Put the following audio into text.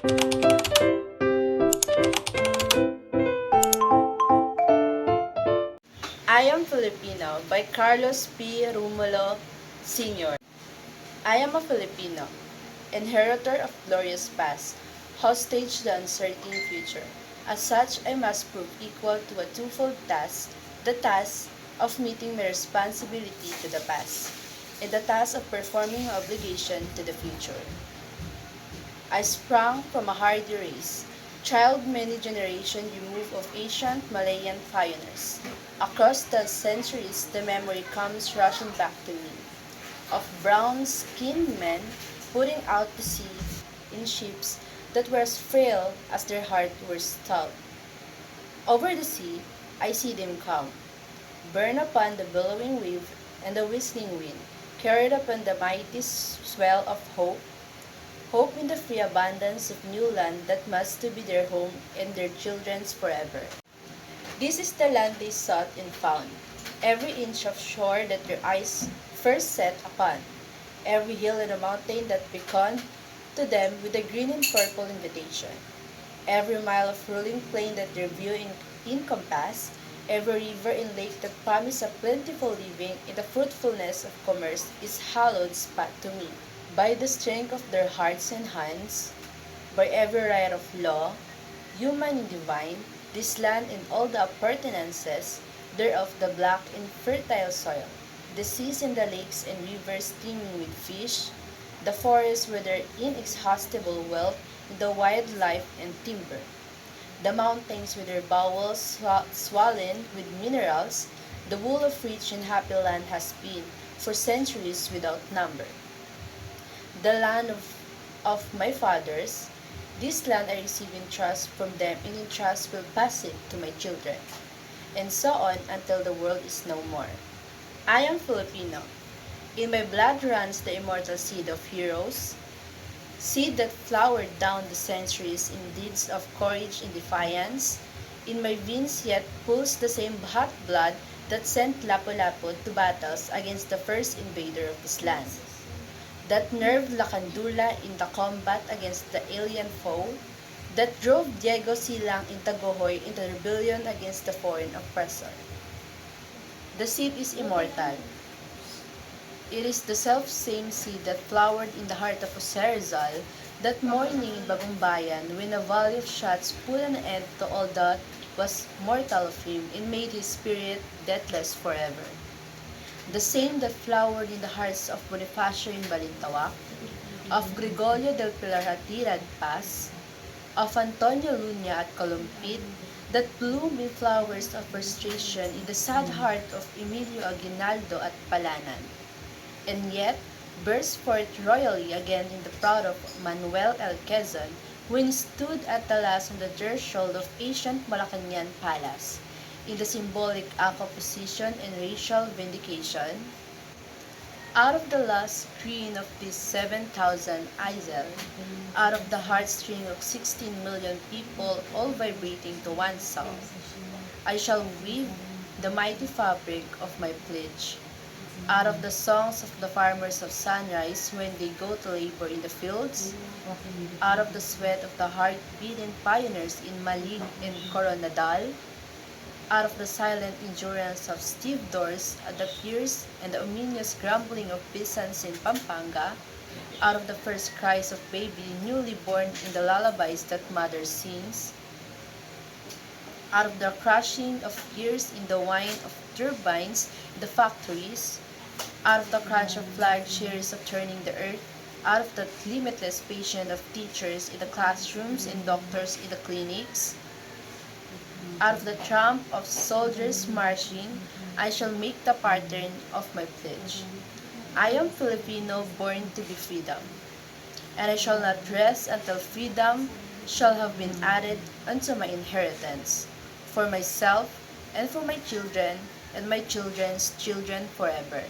I Am Filipino by Carlos P. Romulo Sr. I am a Filipino, inheritor of glorious past, hostage to the uncertain future. As such, I must prove equal to a twofold task, the task of meeting my responsibility to the past, and the task of performing my obligation to the future. I sprung from a hardy race, child many generations removed of ancient Malayan pioneers. Across the centuries, the memory comes rushing back to me of brown-skinned men putting out to sea in ships that were as frail as their hearts were stout. Over the sea, I see them come, burn upon the billowing wave and the whistling wind, carried upon the mighty swell of hope, hope in the free abundance of new land that must to be their home and their children's forever. This is the land they sought and found, every inch of shore that their eyes first set upon, every hill and mountain that beckoned to them with a green and purple invitation, every mile of rolling plain that their view encompassed, every river and lake that promised a plentiful living in the fruitfulness of commerce is hallowed spot to me. By the strength of their hearts and hands, by every right of law, human and divine, this land and all the appurtenances thereof, the black and fertile soil, the seas and the lakes and rivers teeming with fish, the forests with their inexhaustible wealth, the wildlife and timber, the mountains with their bowels swollen with minerals, the wool of rich and happy land has been for centuries without number. The land of my fathers, this land I receive in trust from them, and in trust will pass it to my children, and so on until the world is no more. I am Filipino. In my blood runs the immortal seed of heroes, seed that flowered down the centuries in deeds of courage and defiance. In my veins yet pulls the same hot blood that sent Lapu-Lapu to battles against the first invader of this land, that nerved Lacandula in the combat against the alien foe, that drove Diego Silang in Tagohoy into rebellion against the foreign oppressor. The seed is immortal. It is the self-same seed that flowered in the heart of Jose Rizal that morning in Bagumbayan when a volley of shots put an end to all that was mortal of him and made his spirit deathless forever. The same that flowered in the hearts of Bonifacio in Balintawak, of Gregorio del Pilar at Tirad Pass, of Antonio Luna at Columpit, that bloomed in flowers of frustration in the sad heart of Emilio Aguinaldo at Palanan, and yet burst forth royally again in the proud of Manuel L. Quezon when he stood at the last on the threshold of ancient Malacañang Palace, in the symbolic act of position and racial vindication. Out of the last green of these 7,000 Isel, out of the heartstring of 16 million people all vibrating to one song, I shall weave the mighty fabric of my pledge. Out of the songs of the farmers of sunrise when they go to labor in the fields, out of the sweat of the hard-beaten pioneers in Malig and Coronadal, out of the silent endurance of stevedores at the fierce and the ominous grumbling of peasants in Pampanga, out of the first cries of baby newly born in the lullabies that mother sings, out of the crushing of gears in the whine of turbines in the factories, out of the crunch of flag shears of turning the earth, out of the limitless patience of teachers in the classrooms and doctors in the clinics, out of the tramp of soldiers marching, I shall make the pattern of my pledge. I am Filipino, born to be freedom, and I shall not rest until freedom shall have been added unto my inheritance, for myself and for my children and my children's children forever.